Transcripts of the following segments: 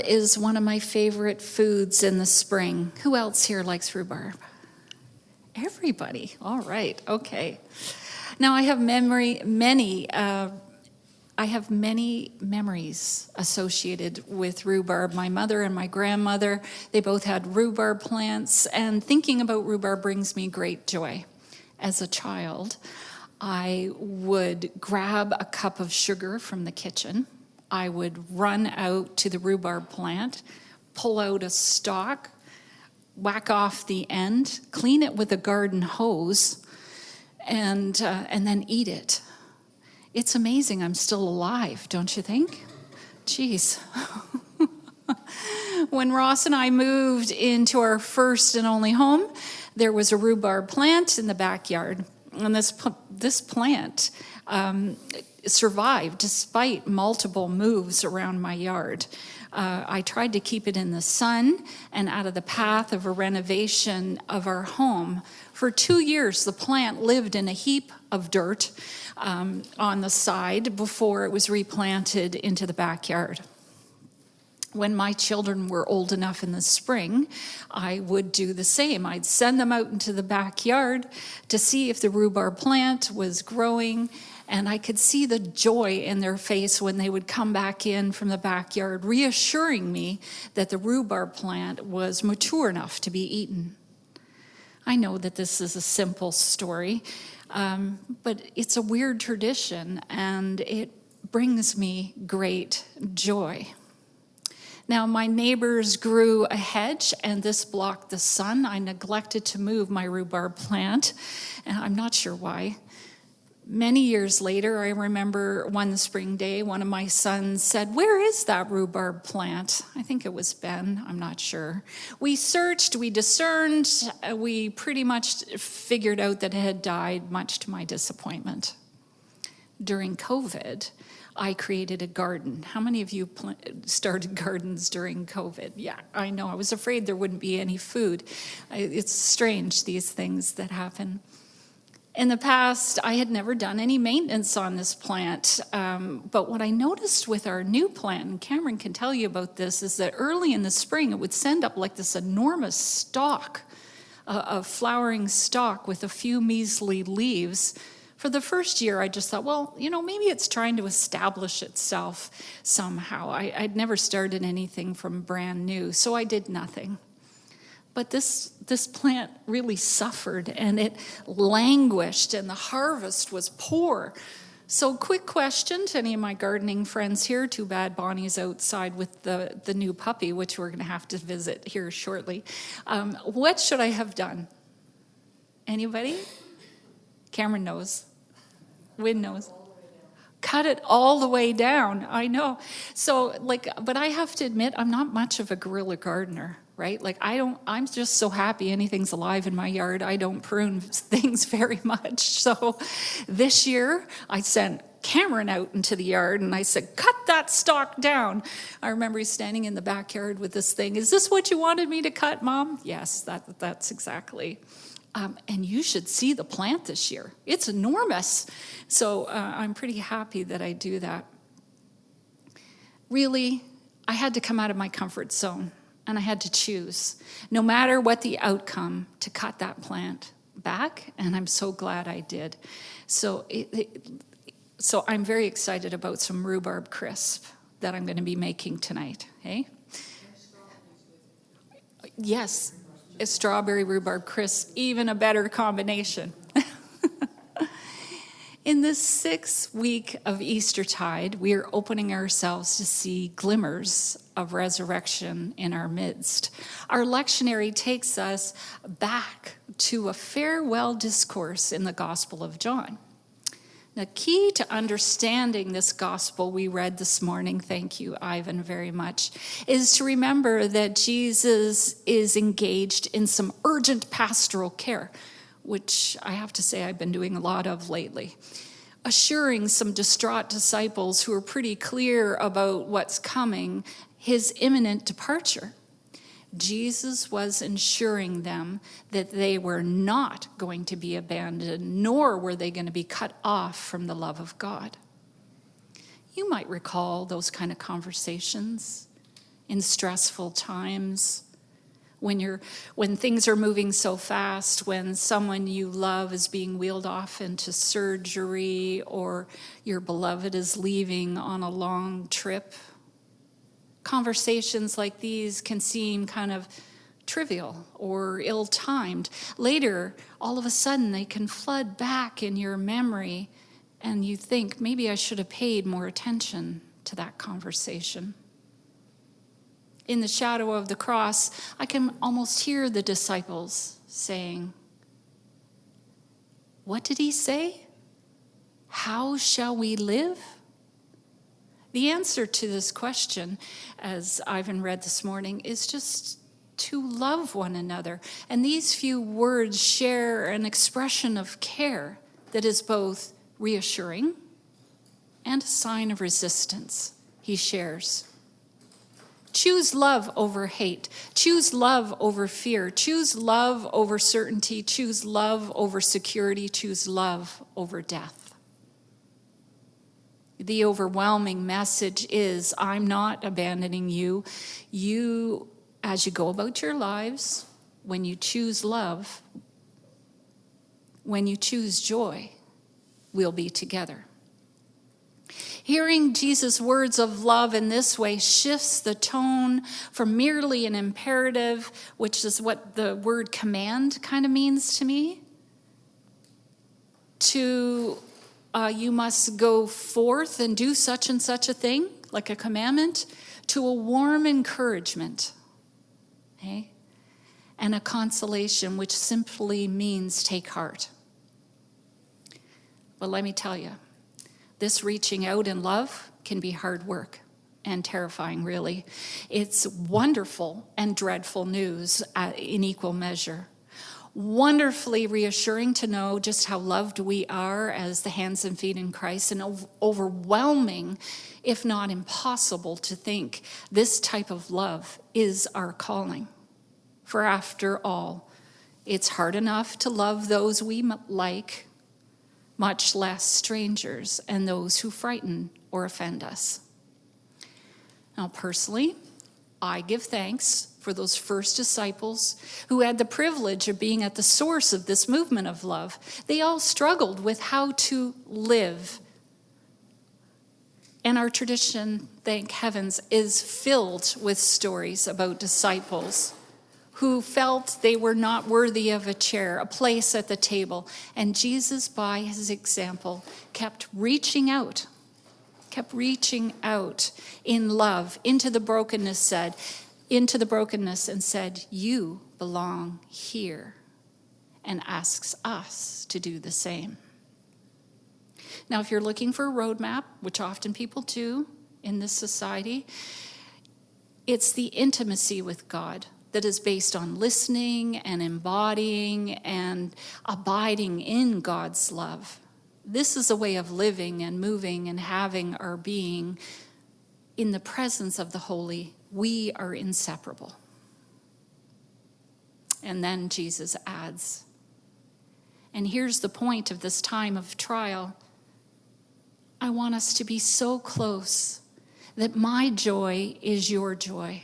is one of my favorite foods in the spring. Who else here likes rhubarb? Everybody. All right. Okay. Now I have many memories associated with rhubarb. My mother and my grandmother, they both had rhubarb plants, and thinking about rhubarb brings me great joy. As a child, I would grab a cup of sugar from the kitchen. I would run out to the rhubarb plant, pull out a stalk, whack off the end, clean it with a garden hose, and then eat it. It's amazing I'm still alive, don't you think? Jeez. When Ross and I moved into our first and only home, there was a rhubarb plant in the backyard. And this plant survived despite multiple moves around my yard. I tried to keep it in the sun and out of the path of a renovation of our home. For 2 years, the plant lived in a heap of dirt on the side before it was replanted into the backyard. When my children were old enough in the spring, I would do the same. I'd send them out into the backyard to see if the rhubarb plant was growing, and I could see the joy in their face when they would come back in from the backyard, reassuring me that the rhubarb plant was mature enough to be eaten. I know that this is a simple story, but it's a weird tradition, and it brings me great joy. Now, my neighbors grew a hedge, and this blocked the sun. I neglected to move my rhubarb plant, and I'm not sure why. Many years later, I remember one spring day, one of my sons said, "Where is that rhubarb plant?" I think it was Ben, I'm not sure. We searched, we discerned, we pretty much figured out that it had died, much to my disappointment. During COVID, I created a garden. How many of you started gardens during COVID? Yeah, I know. I was afraid there wouldn't be any food. It's strange, these things that happen. In the past, I had never done any maintenance on this plant, but what I noticed with our new plant, and Cameron can tell you about this, is that early in the spring, it would send up like this enormous stalk, a flowering stalk with a few measly leaves. For the first year, I just thought, well, maybe it's trying to establish itself somehow. I'd never started anything from brand new, so I did nothing. But this plant really suffered, and it languished, and the harvest was poor. So quick question to any of my gardening friends here. Too bad Bonnie's outside with the new puppy, which we're going to have to visit here shortly. What should I have done? Anybody? Cameron knows. Wynn knows. Cut it all the way down. I know. So, but I have to admit, I'm not much of a guerrilla gardener, right? I'm just so happy anything's alive in my yard. I don't prune things very much. So this year, I sent Cameron out into the yard and I said, "Cut that stalk down." I remember he's standing in the backyard with this thing. "Is this what you wanted me to cut, Mom?" Yes, that's exactly. And you should see the plant this year. It's enormous. So I'm pretty happy that I do that. Really, I had to come out of my comfort zone, and I had to choose, no matter what the outcome, to cut that plant back, and I'm so glad I did. So I'm very excited about some rhubarb crisp that I'm going to be making tonight. Hey? Yes. A strawberry rhubarb crisp, even a better combination. In this 6th week of Eastertide, we are opening ourselves to see glimmers of resurrection in our midst. Our lectionary takes us back to a farewell discourse in the Gospel of John. The key to understanding this gospel we read this morning, thank you, Ivan, very much, is to remember that Jesus is engaged in some urgent pastoral care, which I have to say I've been doing a lot of lately, assuring some distraught disciples who are pretty clear about what's coming, his imminent departure. Jesus was ensuring them that they were not going to be abandoned, nor were they going to be cut off from the love of God. You might recall those kind of conversations in stressful times, when things are moving so fast, when someone you love is being wheeled off into surgery, or your beloved is leaving on a long trip. Conversations like these can seem kind of trivial or ill-timed. Later, all of a sudden, they can flood back in your memory, and you think, maybe I should have paid more attention to that conversation. In the shadow of the cross, I can almost hear the disciples saying, "What did he say? How shall we live?" The answer to this question, as Ivan read this morning, is just to love one another. And these few words share an expression of care that is both reassuring and a sign of resistance. He shares. Choose love over hate. Choose love over fear. Choose love over certainty. Choose love over security. Choose love over death. The overwhelming message is, I'm not abandoning you. You, as you go about your lives, when you choose love, when you choose joy, we'll be together. Hearing Jesus' words of love in this way shifts the tone from merely an imperative, which is what the word command kind of means to me, to you must go forth and do such and such a thing, like a commandment, to a warm encouragement, okay? And a consolation, which simply means take heart. But let me tell you, this reaching out in love can be hard work and terrifying, really. It's wonderful and dreadful news in equal measure. Wonderfully reassuring to know just how loved we are as the hands and feet in Christ, and overwhelming, if not impossible, to think this type of love is our calling. For after all, it's hard enough to love those we like, much less strangers and those who frighten or offend us. Now, personally, I give thanks for those first disciples who had the privilege of being at the source of this movement of love. They all struggled with how to live. And our tradition, thank heavens, is filled with stories about disciples who felt they were not worthy of a chair, a place at the table. And Jesus, by his example, kept reaching out in love into the brokenness and said, you belong here, and asks us to do the same. Now, if you're looking for a roadmap, which often people do in this society, it's the intimacy with God that is based on listening and embodying and abiding in God's love. This is a way of living and moving and having our being in the presence of the holy. We are inseparable. And then Jesus adds, and here's the point of this time of trial, I want us to be so close that my joy is your joy.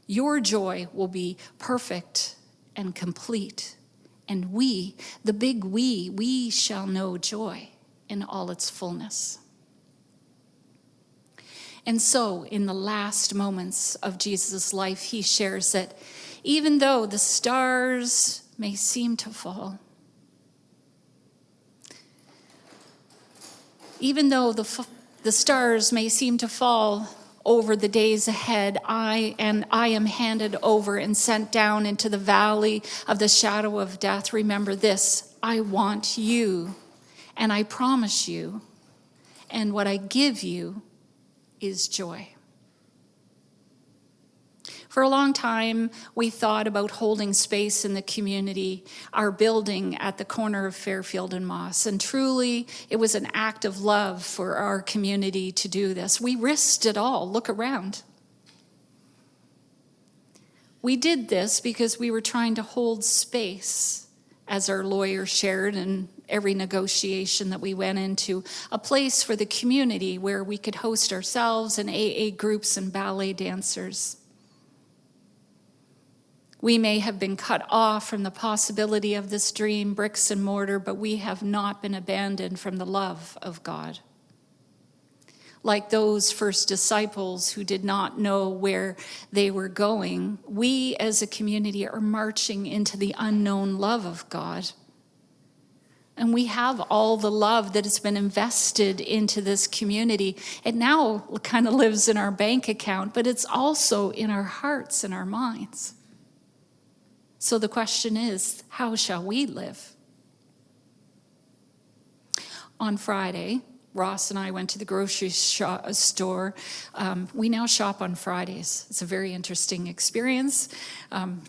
Your joy will be perfect and complete. And we, the big we shall know joy in all its fullness. And so, in the last moments of Jesus' life, he shares that even though the stars may seem to fall, even though the stars may seem to fall over the days ahead, I am handed over and sent down into the valley of the shadow of death. Remember this, I want you, and I promise you, and what I give you is joy. For a long time, we thought about holding space in the community, our building at the corner of Fairfield and Moss. And truly, it was an act of love for our community to do this. We risked it all. Look around. We did this because we were trying to hold space, as our lawyer shared, and every negotiation that we went into, a place for the community where we could host ourselves and AA groups and ballet dancers. We may have been cut off from the possibility of this dream, bricks and mortar, but we have not been abandoned from the love of God. Like those first disciples who did not know where they were going, we as a community are marching into the unknown love of God. And we have all the love that has been invested into this community. It now kind of lives in our bank account, but it's also in our hearts and our minds. So the question is, how shall we live? On Friday, Ross and I went to the grocery store. We now shop on Fridays. It's a very interesting experience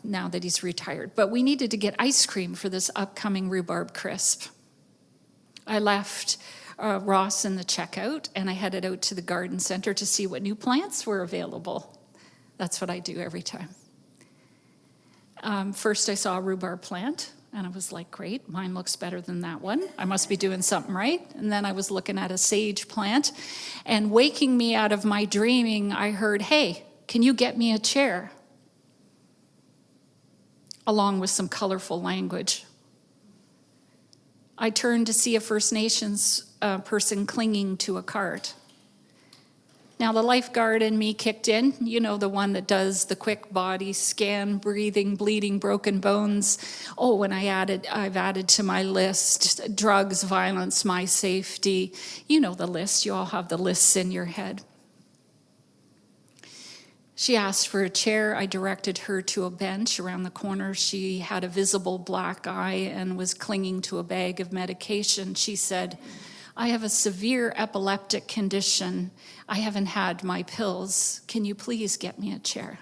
now that he's retired. But we needed to get ice cream for this upcoming rhubarb crisp. I left Ross in the checkout, and I headed out to the garden center to see what new plants were available. That's what I do every time. First, I saw a rhubarb plant, and I was like, great, mine looks better than that one. I must be doing something right. And then I was looking at a sage plant, and waking me out of my dreaming, I heard, hey, can you get me a chair? Along with some colorful language. I turned to see a First Nations person clinging to a cart. Now, the lifeguard in me kicked in, you know, the one that does the quick body scan, breathing, bleeding, broken bones. Oh, and I've added to my list, drugs, violence, my safety. You know the list. You all have the lists in your head. She asked for a chair. I directed her to a bench around the corner. She had a visible black eye and was clinging to a bag of medication. She said, I have a severe epileptic condition. I haven't had my pills. Can you please get me a chair?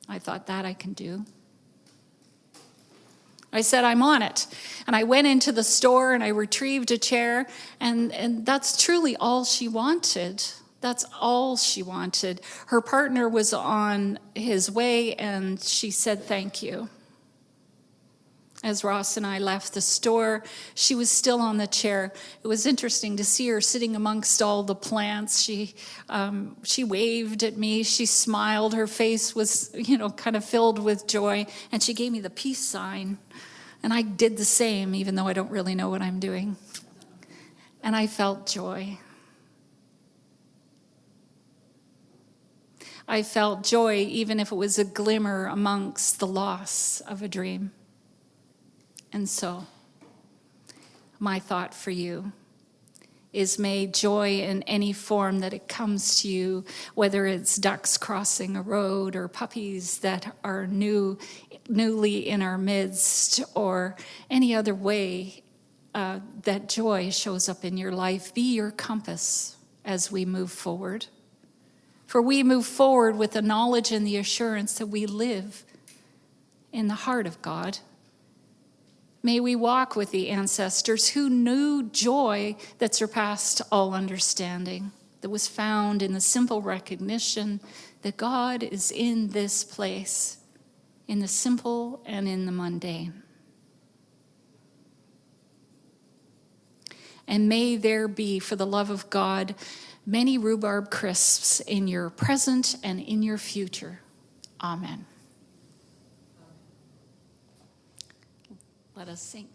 I thought, that I can do. I said, I'm on it. And I went into the store and I retrieved a chair, and that's truly all she wanted. That's all she wanted. Her partner was on his way, and she said, thank you. As Ross and I left the store, she was still on the chair. It was interesting to see her sitting amongst all the plants. She waved at me. She smiled. Her face was, kind of filled with joy. And she gave me the peace sign. And I did the same, even though I don't really know what I'm doing. And I felt joy. I felt joy, even if it was a glimmer amongst the loss of a dream. And so, my thought for you is, may joy in any form that it comes to you, whether it's ducks crossing a road or puppies that are newly in our midst, or any other way that joy shows up in your life, be your compass as we move forward. For we move forward with the knowledge and the assurance that we live in the heart of God. May we walk with the ancestors who knew joy that surpassed all understanding, that was found in the simple recognition that God is in this place, in the simple and in the mundane. And may there be, for the love of God, many rhubarb crisps in your present and in your future. Amen. Let us sing.